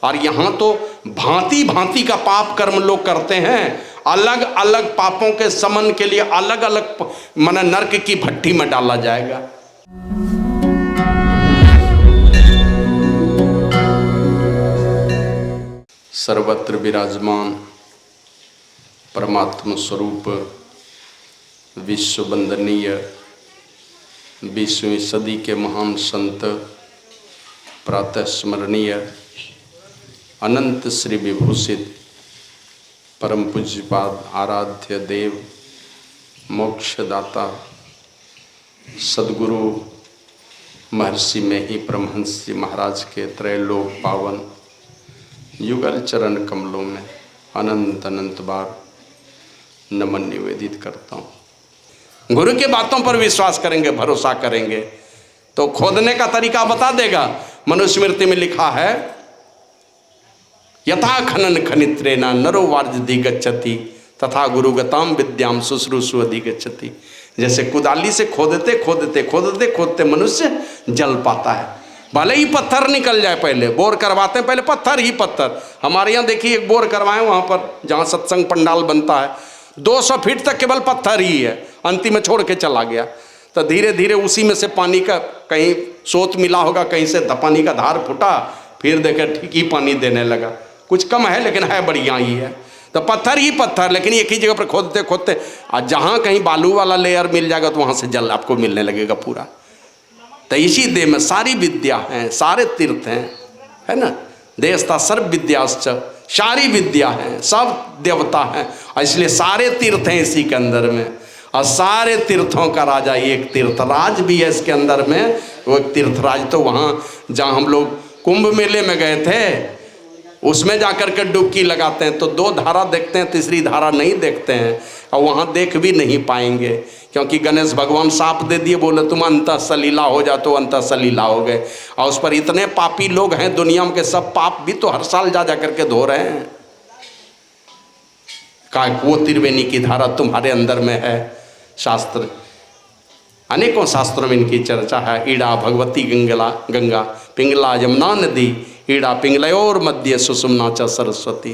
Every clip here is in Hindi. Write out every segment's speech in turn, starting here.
और यहाँ तो भांति भांति का पाप कर्म लोग करते हैं। अलग अलग पापों के समन के लिए अलग अलग माने नरक की भट्टी में डाला जाएगा। सर्वत्र विराजमान परमात्म स्वरूप विश्व वंदनीय 20वीं सदी के महान संत प्रातः स्मरणीय अनंत श्री विभूषित परम पूज्यपाद आराध्य देव मोक्षदाता सद्गुरु महर्षि में ही परमहंस जी महाराज के त्रैलोक पावन युगल चरण कमलों में अनंत अनंत बार नमन निवेदित करता हूँ। गुरु की बातों पर विश्वास करेंगे, भरोसा करेंगे तो खोदने का तरीका बता देगा। मनुस्मृति में लिखा है यथा खनन खनित्रेण नरो वार्जधि गच्छति तथा गुरुगताम विद्याम शुश्रूषु अधिगच्छति। जैसे कुदाली से खोदते खोदते खोदते खोदते मनुष्य जल पाता है। भले ही पत्थर निकल जाए, पहले बोर करवाते हैं, पहले पत्थर ही पत्थर। हमारे यहाँ देखिए एक बोर करवाएं वहाँ पर जहाँ सत्संग पंडाल बनता है 200 फीट तक केवल पत्थर ही है, अंतिम में छोड़ के चला गया। तो धीरे धीरे उसी में से पानी का कहीं सोत मिला होगा, कहीं से पानी का धार फूटा, फिर देखे ठीक ही पानी देने लगा। कुछ कम है लेकिन है बढ़िया ही है। तो पत्थर ही पत्थर, लेकिन एक ही जगह पर खोदते खोदते और जहाँ कहीं बालू वाला लेयर मिल जाएगा तो वहाँ से जल आपको मिलने लगेगा पूरा। तो इसी देह में सारी विद्या हैं, सारे तीर्थ हैं, है ना। देशता सर्व विद्याश्च, सारी विद्या है, सब देवता हैं, इसलिए सारे तीर्थ हैं इसी के अंदर में। और सारे तीर्थों का राजा एक तीर्थराज भी है इसके अंदर में। वो तीर्थराज तो वहाँ जहाँ हम लोग कुंभ मेले में गए थे उसमें जाकर के डुबकी लगाते हैं तो 2 धारा देखते हैं, तीसरी धारा नहीं देखते हैं और वहाँ देख भी नहीं पाएंगे, क्योंकि गणेश भगवान साप दे दिए, बोले तुम अंतः सलीला हो जा, तो अंतः सलीला हो गए। और उस पर इतने पापी लोग हैं दुनिया में के सब पाप भी तो हर साल जा करके धो रहे हैं। का वो त्रिवेणी की धारा तुम्हारे अंदर में है। शास्त्र अनेकों शास्त्रों में इनकी चर्चा है। ईड़ा भगवती गंगा पिंगला यमुना नदी, ईड़ा पिंगलयोर मध्य सुषुम्ना च सरस्वती।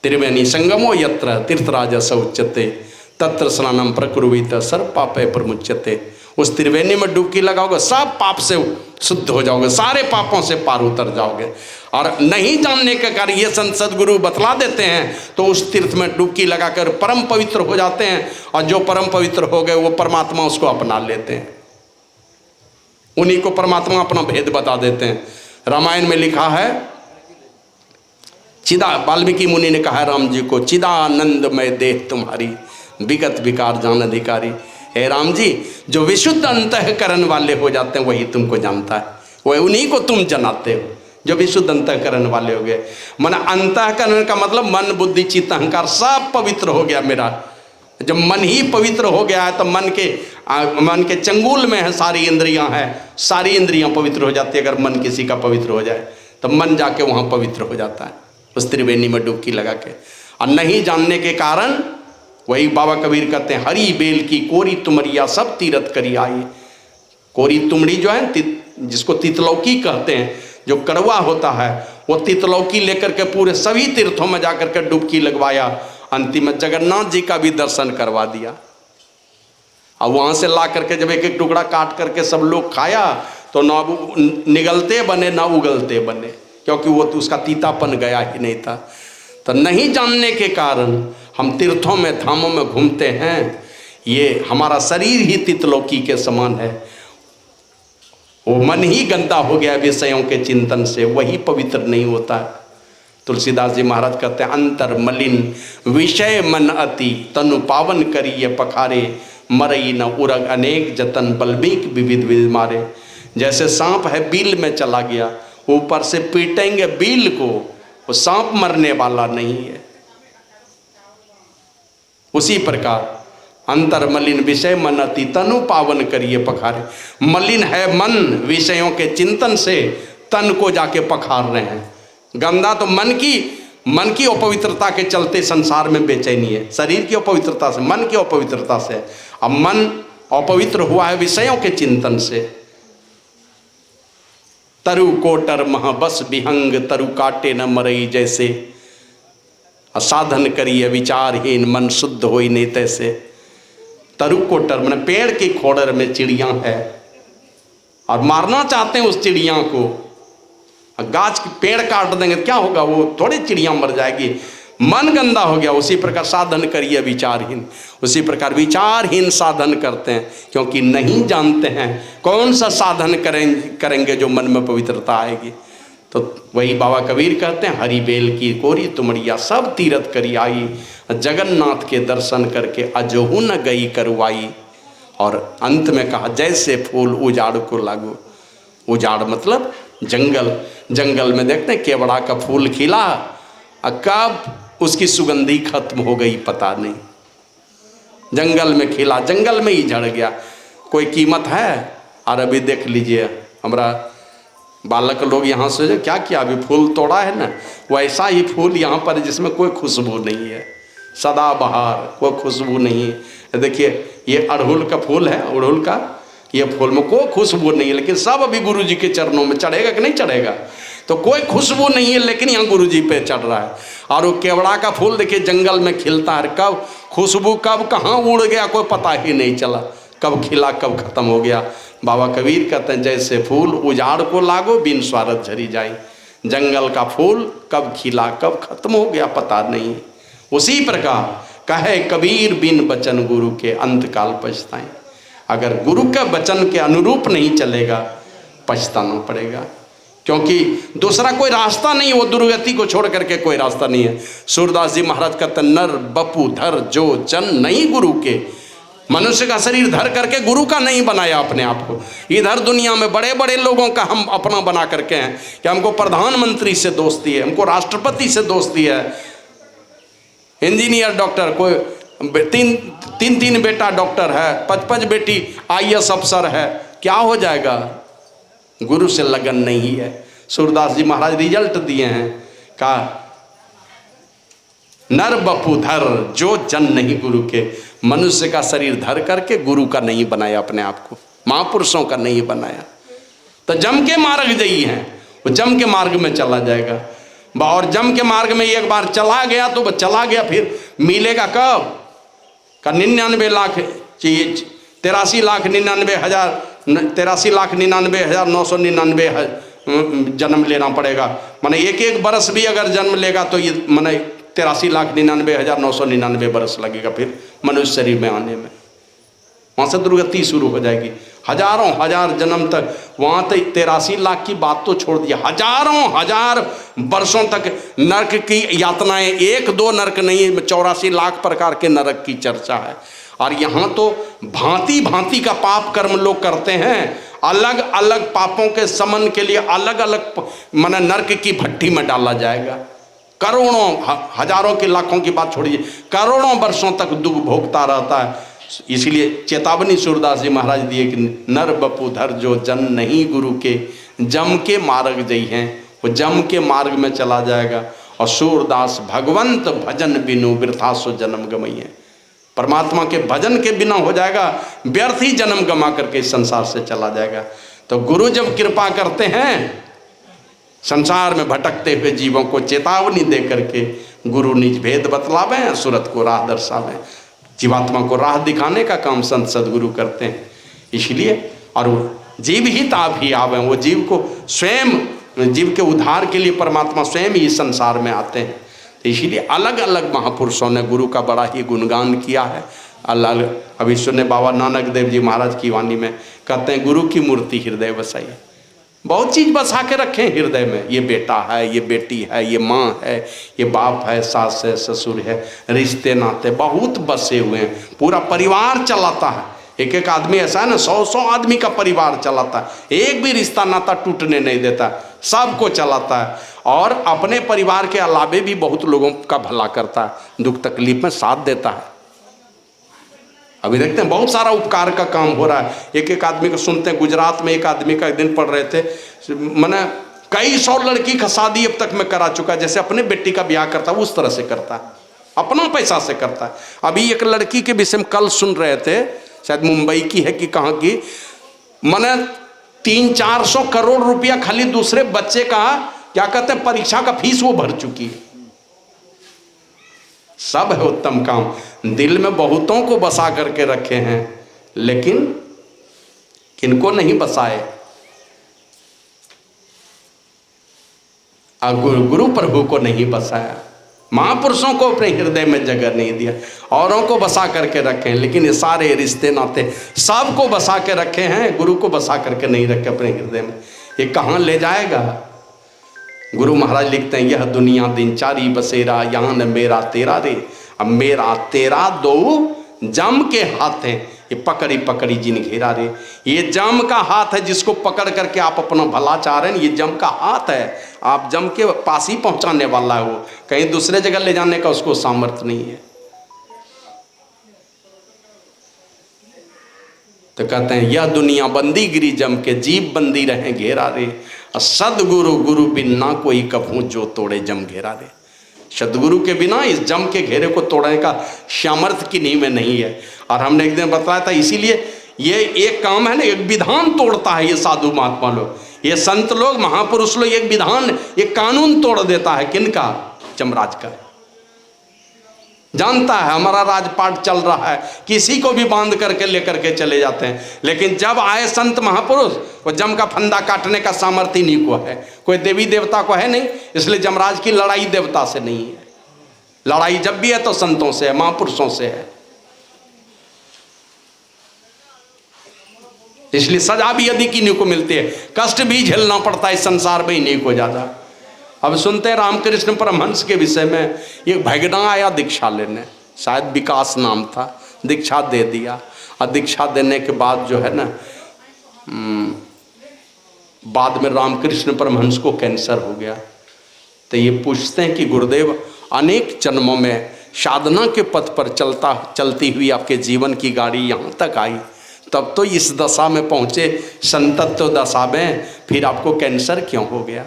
त्रिवेणी संगमो यत्र तीर्थराजस उच्यते तत्र स्नानम प्रकुर्वीत सर्व पापे प्रमुच्यते। उस त्रिवेणी में डुबकी लगाओगे सब पाप से शुद्ध हो जाओगे, सारे पापों से पार उतर जाओगे। और नहीं जानने के कारण ये संत सद्गुरु बतला देते हैं तो उस तीर्थ में डुबकी लगाकर परम पवित्र हो जाते हैं। और जो परम पवित्र हो गए वो परमात्मा उसको अपना लेते हैं, उन्हीं को परमात्मा अपना भेद बता देते हैं। रामायण में लिखा है वाल्मीकि मुनि ने कहा है राम जी को, चिदानंदमय देह तुम्हारी विगत विकार जान अधिकारी। हे राम जी, जो विशुद्ध अंतःकरण वाले हो जाते हैं वही तुमको जानता है, वही उन्हीं को तुम जनाते हो जो विशुद्ध अंतःकरण वाले हो गए। मन अंतःकरण का मतलब मन बुद्धि चित्त अहंकार सब पवित्र हो गया मेरा। जब मन ही पवित्र हो गया है तो मन के चंगुल में है सारी इंद्रियां हैं, सारी इंद्रियां पवित्र हो जाती है। अगर मन किसी का पवित्र हो जाए तो मन जाके वहाँ पवित्र हो जाता है उस त्रिवेणी में डुबकी लगा के। और नहीं जानने के कारण वही बाबा कबीर कहते हैं हरी बेल की कोरी तुमरिया सब तीरथ करी आई। कोरी तुमड़ी जो है जिसको तितलौकी कहते हैं, जो कड़वा होता है, वो तितलौकी लेकर के पूरे सभी तीर्थों में जाकर के डुबकी लगवाया। अंतिम में जगन्नाथ जी का भी दर्शन करवा दिया। और वहाँ से ला करके जब एक एक टुकड़ा काट करके सब लोग खाया तो ना निगलते बने ना उगलते बने, क्योंकि वो तो उसका तीतापन गया ही नहीं था। तो नहीं जानने के कारण हम तीर्थों में धामों में घूमते हैं। ये हमारा शरीर ही तितलौकी के समान है, वो मन ही गंदा हो गया विषयों के चिंतन से, वही पवित्र नहीं होता। तुलसीदास जी महाराज कहते हैं अंतर मलिन विषय मन अति तनु पावन करिए पखारे मरई न उरग अनेक जतन बल्मीक विविध विध मारे। जैसे सांप है बिल में चला गया, ऊपर से पीटेंगे बिल को, वो सांप मरने वाला नहीं है। उसी प्रकार अंतर मलिन विषय मन अति तनु पावन करिए पखारे। मलिन है मन विषयों के चिंतन से, तन को जाके पखार रहे हैं। गंदा तो मन की अपवित्रता के चलते संसार में बेचैनी है, शरीर की अपवित्रता से, मन की अपवित्रता से। अब मन अपवित्र हुआ है विषयों के चिंतन से, तरु कोटर मह बस विहंग, तरु काटे न मरई जैसे, असाधन करिए विचारहीन, मन शुद्ध होई नहीं तैसे। तरु कोटर मैंने पेड़ की खोड़र में चिड़िया है और मारना चाहते हैं उस चिड़िया को, गाछ की पेड़ काट देंगे क्या होगा, वो थोड़ी चिड़िया मर जाएगी, मन गंदा हो गया। उसी प्रकार साधन करिए विचारहीन, उसी प्रकार विचारहीन साधन करते हैं क्योंकि नहीं जानते हैं कौन सा साधन करेंगे जो मन में पवित्रता आएगी। तो वही बाबा कबीर कहते हैं, हरि बेल की कोरी तुमड़िया सब तीरथ करी आई, जगन्नाथ के दर्शन करके अजहू न गई करवाई। और अंत में कहा जैसे फूल उजाड़ को लागू, उजाड़ मतलब जंगल, जंगल में देखते हैं केवड़ा का फूल खिला, कब उसकी सुगंधी खत्म हो गई पता नहीं, जंगल में खिला जंगल में ही झड़ गया, कोई कीमत है। और अभी देख लीजिए हमारा बालक लोग यहाँ से क्या किया, अभी फूल तोड़ा है ना, वैसा ही फूल यहाँ पर जिसमें कोई खुशबू नहीं है, सदाबहार, कोई खुशबू नहीं है। देखिए ये अड़हुल का फूल है, अड़हुल का ये फूल में कोई खुशबू नहीं है, लेकिन सब अभी गुरु जी के चरणों में चढ़ेगा कि नहीं चढ़ेगा, तो कोई खुशबू नहीं है लेकिन यहाँ गुरु जी पे चढ़ रहा है। और वो केवड़ा का फूल देखिए जंगल में खिलता है, कब खुशबू कब कहाँ उड़ गया कोई पता ही नहीं चला, कब खिला कब खत्म हो गया। बाबा कबीर कहते हैं जैसे फूल उजाड़ को लागो बिन स्वार्थ झरी जाए, जंगल का फूल कब खिला कब खत्म हो गया पता नहीं। उसी प्रकार कहे कबीर बिन बचन गुरु के अंत काल पछताएं, अगर गुरु के वचन के अनुरूप नहीं चलेगा पछताना पड़ेगा, क्योंकि दूसरा कोई रास्ता नहीं, वो दुर्गति को छोड़ करके कोई रास्ता नहीं है। सूरदास जी महाराज कहते नर बपू धर जो जन नहीं गुरु के, मनुष्य का शरीर धर करके गुरु का नहीं बनाया अपने आप को। इधर दुनिया में बड़े बड़े लोगों का हम अपना बना करके हैं कि हमको प्रधानमंत्री से दोस्ती है, हमको राष्ट्रपति से दोस्ती है, इंजीनियर डॉक्टर, कोई तीन बेटा डॉक्टर है, 5 बेटी IAS अफसर है, क्या हो जाएगा, गुरु से लगन नहीं है। सूरदास जी महाराज रिजल्ट दिए हैं, कहा नर बपू धर जो जन नहीं गुरु के, मनुष्य का शरीर धर करके गुरु का नहीं बनाया अपने आप को, महापुरुषों का नहीं बनाया, तो जम के मार्ग जई हैं, वो जम के मार्ग में चला जाएगा। और जम के मार्ग में एक बार चला गया तो वो चला गया, फिर मिलेगा कब का 99 लाख चाहिए, 83,99,999 जन्म लेना पड़ेगा। माने एक बरस भी अगर जन्म लेगा तो ये माने 83,99,999 बरस लगेगा फिर मनुष्य शरीर में आने में, वहाँ से दुर्गति शुरू हो जाएगी। हजारों हजार जन्म तक, वहाँ तक 83 लाख की बात तो छोड़ दिया, हजारों हजार वर्षों तक नरक की यातनाएं, 1-2 नरक नहीं, 84 लाख प्रकार के नरक की चर्चा है। और यहाँ तो भांति भांति का पाप कर्म लोग करते हैं, अलग अलग पापों के समन के लिए अलग अलग माने नरक की भट्टी में डाला जाएगा। करोड़ों हजारों के लाखों की बात छोड़िए, करोड़ों वर्षों तक दुख भोगता रहता है। इसलिए चेतावनी सूरदास जी महाराज दिए कि नर बपू धर जो जन नहीं गुरु के, जम के मार्ग जई हैं, वो जम के मार्ग में चला जाएगा। और सूरदास भगवंत भजन बिनु वृथा सो जन्म गमई है, परमात्मा के भजन के बिना हो जाएगा, व्यर्थ ही जन्म गमा करके इस संसार से चला जाएगा। तो गुरु जब कृपा करते हैं, संसार में भटकते हुए जीवों को चेतावनी दे करके गुरु निज भेद बतलावें, सूरत को राह दर्शावें, जीवात्मा को राह दिखाने का काम संत सदगुरु करते हैं। इसलिए और जीव ही ताप ही आवे, वो जीव को स्वयं, जीव के उद्धार के लिए परमात्मा स्वयं ही संसार में आते हैं। तो इसीलिए अलग अलग महापुरुषों ने गुरु का बड़ा ही गुणगान किया है। अलग अभी सुने बाबा नानक देव जी महाराज की वाणी में कहते हैं गुरु की मूर्ति हृदय बसाई, बहुत चीज़ बसा के रखे हैं हृदय में, ये बेटा है, ये बेटी है, ये माँ है, ये बाप है, सास है, ससुर है, रिश्ते नाते बहुत बसे हुए हैं, पूरा परिवार चलाता है। एक आदमी ऐसा है ना, 100 आदमी का परिवार चलाता है, एक भी रिश्ता नाता टूटने नहीं देता, सबको चलाता है। और अपने परिवार के अलावे भी बहुत लोगों का भला करता है, दुख तकलीफ में साथ देता है। अभी देखते हैं बहुत सारा उपकार का काम हो रहा है। एक आदमी को सुनते हैं, गुजरात में एक आदमी का एक दिन पढ़ रहे थे, मैंने कई 100 लड़की का शादी अब तक में करा चुका है, जैसे अपने बेटी का ब्याह करता है उस तरह से करता है, अपना पैसा से करता है। अभी एक लड़की के विषय में कल सुन रहे थे, शायद मुंबई की है कि कहाँ की, मैंने 300-400 करोड़ रुपया खाली दूसरे बच्चे का क्या कहते हैं परीक्षा का फीस वो भर चुकी है। सब है उत्तम काम, दिल में बहुतों को बसा करके रखे हैं, लेकिन किनको नहीं बसाए। गुरु प्रभु को नहीं बसाया, महापुरुषों को अपने हृदय में जगह नहीं दिया। औरों को बसा करके रखे हैं, लेकिन ये सारे रिश्ते नाते सबको बसा के रखे हैं, गुरु को बसा करके नहीं रखे अपने हृदय में। ये कहाँ ले जाएगा? गुरु महाराज लिखते हैं, यह दुनिया दिनचारी बसेरा, यहाँ न मेरा तेरा रे। अब मेरा तेरा दो जम के हाथ हैं, ये पकड़ी पकड़ी जिन घेरा रे। ये जम का हाथ है, जिसको पकड़ करके आप अपना भला चाह रहे हैं, ये जम का हाथ है। आप जम के पास ही पहुंचाने वाला है, वो कहीं दूसरे जगह ले जाने का उसको सामर्थ्य नहीं है। तो कहते हैं, यह दुनिया बंदी गिरी जम के, जीव बंदी रहे घेरा रे। सदगुरु गुरु बिन ना कोई कभू जो तोड़े जम घेरा रे। सदगुरु के बिना इस जम के घेरे को तोड़ने का सामर्थ्य किन्हीं में नहीं है। और हमने एक दिन बताया था, इसीलिए ये एक काम है ना, एक विधान तोड़ता है ये साधु महात्मा लोग, ये संत लोग, महापुरुष लोग एक विधान, एक कानून तोड़ देता है। किनका? जमराज का। जानता है हमारा राजपाट चल रहा है, किसी को भी बांध करके लेकर के चले जाते हैं, लेकिन जब आए संत महापुरुष, वो जम का फंदा काटने का सामर्थ्य नहीं को है, कोई देवी देवता को है नहीं। इसलिए जमराज की लड़ाई देवता से नहीं है, लड़ाई जब भी है तो संतों से है, महापुरुषों से है। इसलिए सजा भी यदि किन्हीं को मिलती है, कष्ट भी झेलना पड़ता है इस संसार में इन्हीं को ज्यादा। अब सुनते हैं रामकृष्ण परमहंस के विषय में, एक भगना आया दीक्षा लेने, शायद विकास नाम था, दीक्षा दे दिया। और दीक्षा देने के बाद जो है ना, बाद में रामकृष्ण परमहंस को कैंसर हो गया। तो ये पूछते हैं कि गुरुदेव, अनेक जन्मों में साधना के पथ पर चलती हुई आपके जीवन की गाड़ी यहाँ तक आई, तब तो इस दशा में पहुँचे, संतत्व दशा में, फिर आपको कैंसर क्यों हो गया?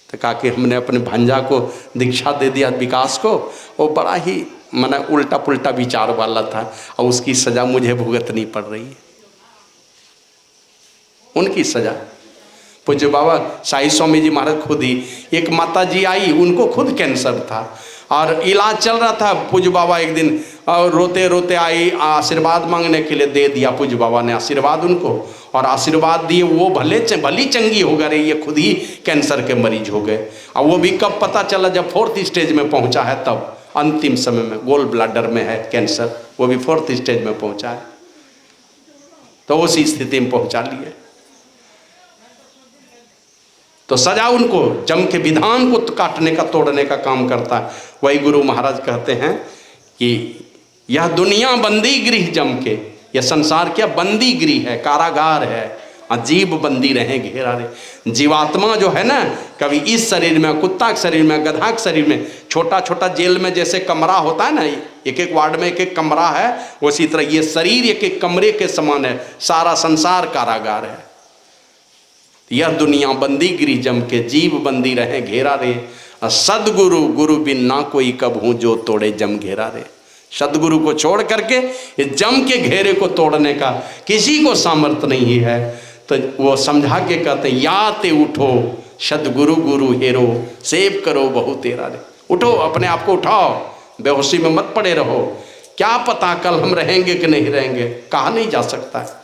तो कहा कि हमने अपने भांजा को दीक्षा दे दिया विकास को, वो बड़ा ही माने उल्टा पुल्टा विचार वाला था, और उसकी सज़ा मुझे भुगतनी पड़ रही है। उनकी सज़ा पूज्य बाबा साई स्वामी जी महाराज खुद ही, एक माता जी आई, उनको खुद कैंसर था और इलाज चल रहा था। पूज्य बाबा एक दिन रोते रोते आई, आशीर्वाद मांगने के लिए दे दिया। पूज्य बाबा ने आशीर्वाद उनको, और आशीर्वाद दिए, वो भली चंगी हो गए, ये खुद ही कैंसर के मरीज हो गए। और वो भी कब पता चला? जब 4th स्टेज में पहुंचा है, तब अंतिम समय में गोल ब्लैडर में है कैंसर, वो भी 4th स्टेज में पहुंचा है, तो उसी स्थिति में पहुंचा लिए। तो सजा उनको जम के विधान को काटने का, तोड़ने का काम करता है। वही गुरु महाराज कहते हैं कि यह दुनिया बंदी गृह जम के, यह संसार क्या बंदी गृह है, कारागार है, अजीब बंदी रहे घेरा रे। जीवात्मा जो है ना, कभी इस शरीर में, कुत्ता के शरीर में, गधा के शरीर में, छोटा छोटा जेल में जैसे कमरा होता है ना, एक एक वार्ड में एक एक कमरा है, उसी तरह ये शरीर एक एक कमरे के समान है, सारा संसार कारागार है। यह दुनिया बंदी गृह जम के, जीव बंदी रहे घेरा रे। सदगुरु गुरु बिन ना कोई कभू जो तोड़े जम घेरा रे। सदगुरु को छोड़ करके ये जम के घेरे को तोड़ने का किसी को सामर्थ्य नहीं है। तो वो समझा के कहते हैं, या ते उठो सदगुरु गुरु हेरो, सेव करो बहु तेरा रे। उठो, अपने आप को उठाओ, बेहोशी में मत पड़े रहो। क्या पता कल हम रहेंगे कि नहीं रहेंगे, कहा नहीं जा सकता है।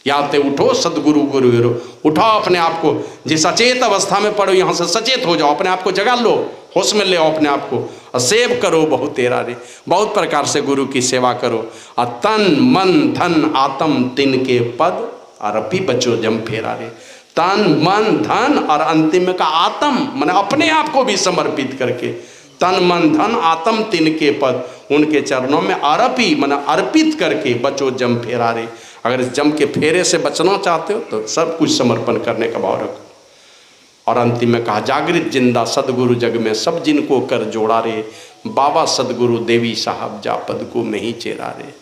याते उठो सदगुरु गुरु हेरो, उठाओ अपने आप को, जिस अचेत अवस्था में पड़ो यहाँ से सचेत हो जाओ, अपने आप को जगा लो, होश में ले आओ अपने आप को, और सेव करो बहु तेरा रे। बहुत प्रकार से गुरु की सेवा करो, और तन मन धन आत्म तिन के पद अरपी बचो जम फेरा रे। तन मन धन और अंतिम का आत्म, माने अपने आप को भी समर्पित करके, तन मन धन आत्म तिन के पद, उनके चरणों में अरपी माने अर्पित करके बचो जम फेरा रे। अगर इस जम के फेरे से बचना चाहते हो तो सब कुछ समर्पण करने का भाव रखो। और अंतिम में कहा, जागृत जिंदा सदगुरु जग में सब जिनको कर जोड़ा रे। बाबा सदगुरु देवी साहब जा पद को में ही चेरा रे।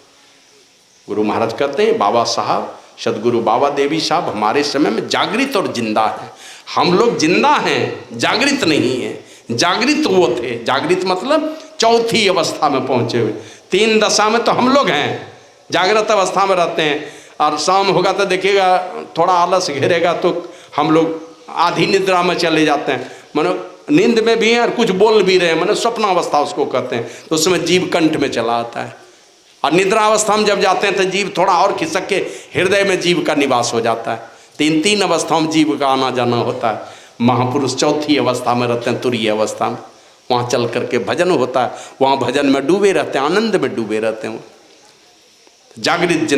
गुरु महाराज कहते हैं, बाबा साहब सदगुरु बाबा देवी साहब हमारे समय में जागृत और जिंदा है। हम लोग जिंदा हैं, जागृत नहीं है। जागृत वो थे, जागृत मतलब चौथी अवस्था में पहुंचे हुए। 3 दशा में तो हम लोग हैं, जागृत अवस्था में रहते हैं, और शाम होगा तो देखिएगा थोड़ा आलस घेरेगा तो हम लोग आधी निद्रा में चले जाते हैं, मानो नींद में भी हैं और कुछ बोल भी रहे हैं, मानो स्वप्नावस्था उसको कहते हैं, तो उसमें जीव कंठ में चला आता है। और निद्रा अवस्था में जब जाते हैं तो जीव थोड़ा और खिसक के हृदय में जीव का निवास हो जाता है। तीन अवस्थाओं में जीव का आना जाना होता है। महापुरुष चौथी अवस्था में रहते हैं, तुरीय अवस्था में, वहाँ चल करके भजन होता है, वहाँ भजन में डूबे रहते हैं, आनंद में डूबे रहते हैं, जागृत